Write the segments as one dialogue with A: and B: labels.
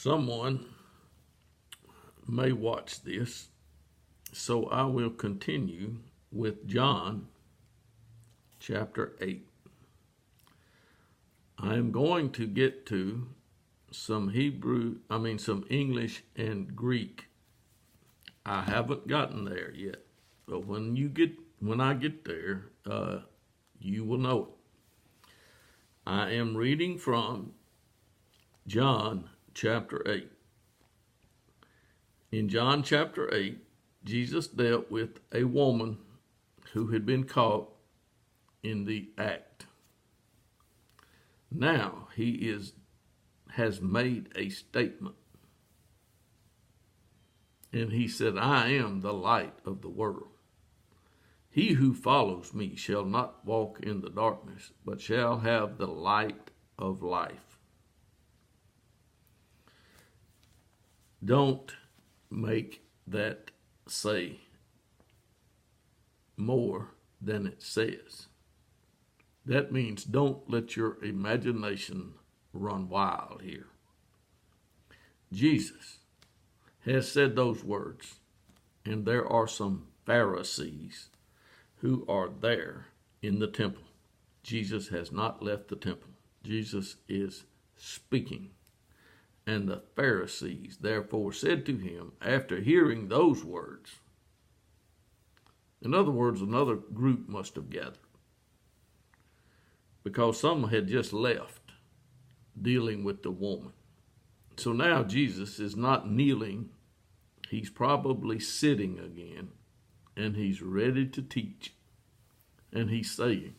A: Someone may watch this, so I will continue with John chapter 8. I am going to get to some some English and Greek. I haven't gotten there yet, but when I get there, you will know it. I am reading from John chapter 8. In John chapter 8, Jesus dealt with a woman who had been caught in the act. Now he has made a statement. And he said, I am the light of the world. He who follows me shall not walk in the darkness, but shall have the light of life. Don't make that say more than it says. That means don't let your imagination run wild here. Jesus has said those words, and there are some Pharisees who are there in the temple. Jesus has not left the temple. Jesus is speaking. And the Pharisees therefore said to him, after hearing those words, in other words, another group must have gathered, because some had just left dealing with the woman. So now Jesus is not kneeling. He's probably sitting again, and he's ready to teach. And he's saying,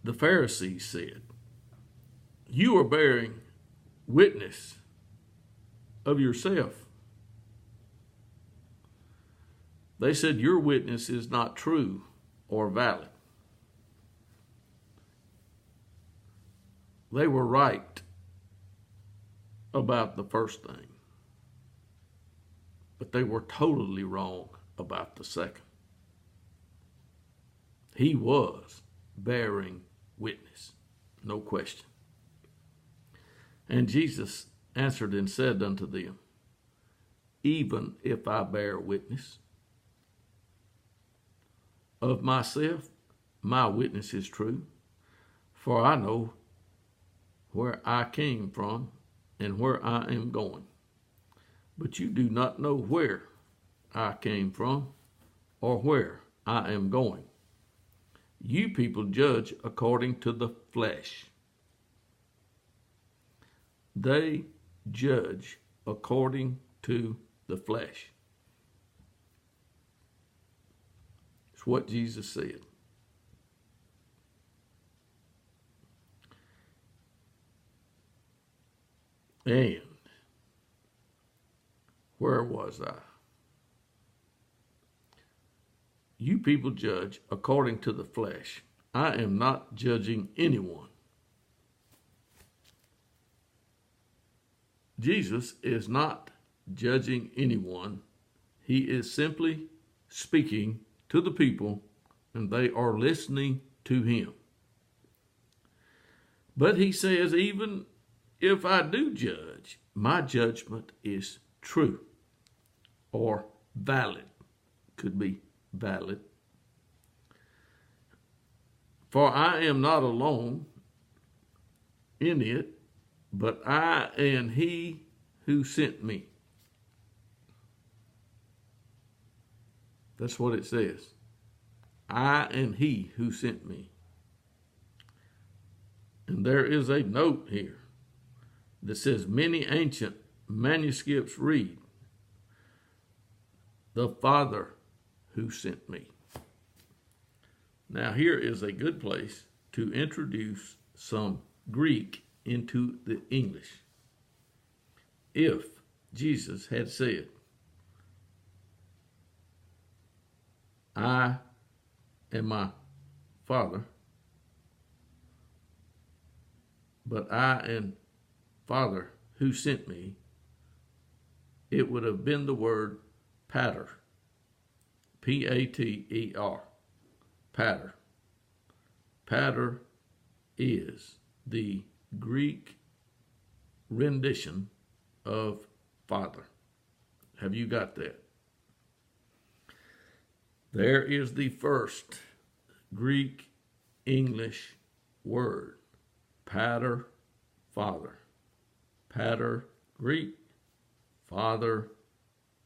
A: the Pharisees said, you are bearing witness of yourself. They said your witness is not true or valid. They were right about the first thing, but they were totally wrong about the second. He was bearing witness, no question. And Jesus answered and said unto them, even if I bear witness of myself, my witness is true, for I know where I came from and where I am going. But you do not know where I came from or where I am going. You people judge according to the flesh. They judge according to the flesh. It's what Jesus said. And where was I? You people judge according to the flesh. I am not judging anyone. Jesus is not judging anyone. He is simply speaking to the people, and they are listening to him. But he says, even if I do judge, my judgment is true or valid. Could be valid. For I am not alone in it, but I and he who sent me. That's what it says. I and he who sent me. And there is a note here that says, many ancient manuscripts read, the Father who sent me. Now here is a good place to introduce some Greek into the English. If Jesus had said, I and my Father, but I and Father who sent me, it would have been the word pater. P-A-T-E-R. Pater. Pater is the Greek rendition of Father. Have you got that? There is the first Greek English word, pater, Father. Pater, Greek, Father,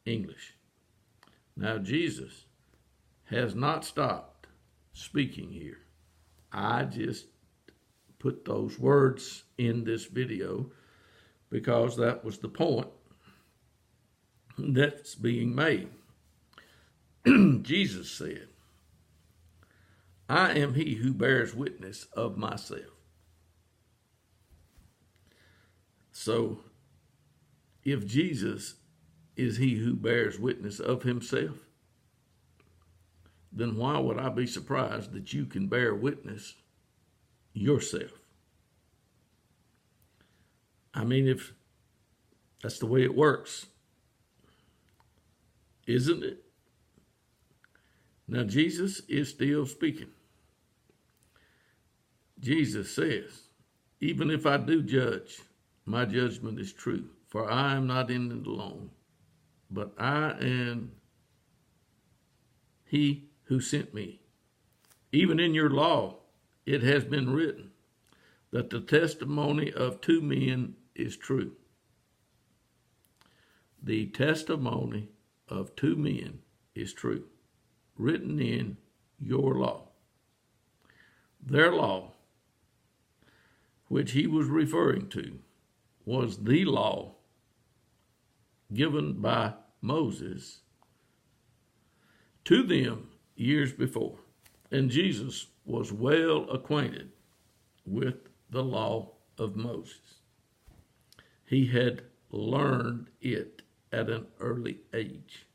A: English. Now, Jesus has not stopped speaking here. I just put those words in this video because that was the point that's being made. Jesus said, I am he who bears witness of myself. So, if Jesus is he who bears witness of himself, then why would I be surprised that you can bear witness yourself? I mean, if that's the way it works, isn't it? Now, Jesus is still speaking. Jesus says, even if I do judge, my judgment is true, for I am not in it alone, but I am he who sent me. Even in your law, it has been written that the testimony of two men is true. The testimony of two men is true, written in your law. Their law, which he was referring to, was the law given by Moses to them years before. And Jesus was well acquainted with the law of Moses. He had learned it at an early age.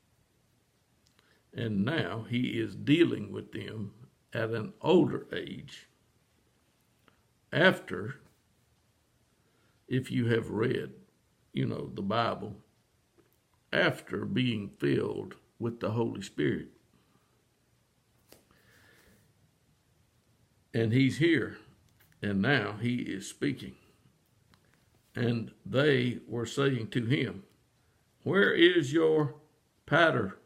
A: And now he is dealing with them at an older age. After, if you have read, the Bible, after being filled with the Holy Spirit. And he's here, and now he is speaking. And they were saying to him, where is your pater?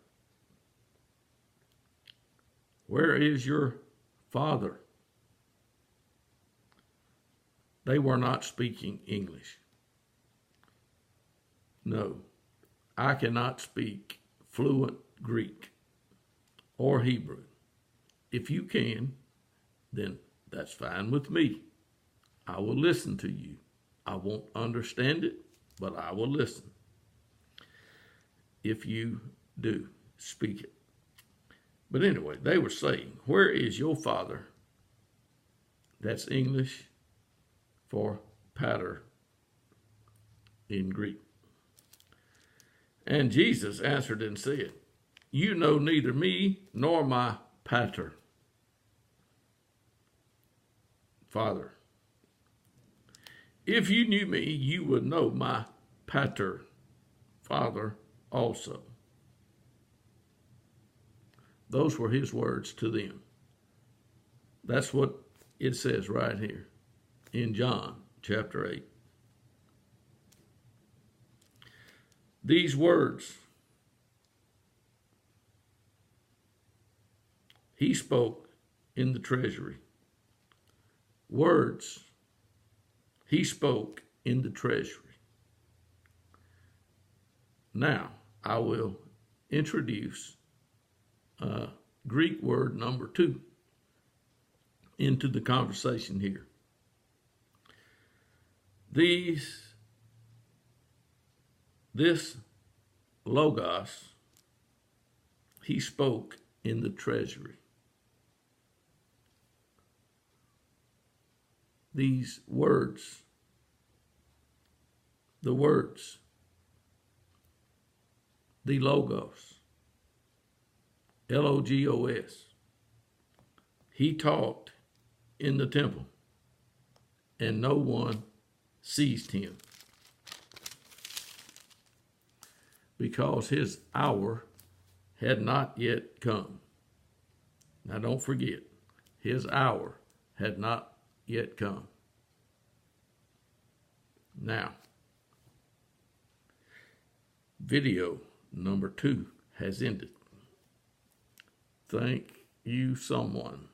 A: Where is your Father? They were not speaking English. No, I cannot speak fluent Greek or Hebrew. If you can, then that's fine with me. I will listen to you. I won't understand it, but I will listen. If you do speak it. But anyway, they were saying, where is your Father? That's English for pater in Greek. And Jesus answered and said, you know neither me nor my pater, Father. If you knew me, you would know my pater, Father, also. Those were his words to them. That's what it says right here in John chapter 8. These words he spoke in the treasury. Words he spoke in the treasury. Now I will introduce Greek word number 2 into the conversation here. This logos, he spoke in the treasury. These words, the words, the logos, Logos, he taught in the temple, and no one seized him, because his hour had not yet come. Now don't forget, his hour had not yet come. Now, Video number 2 has ended. Thank you, someone.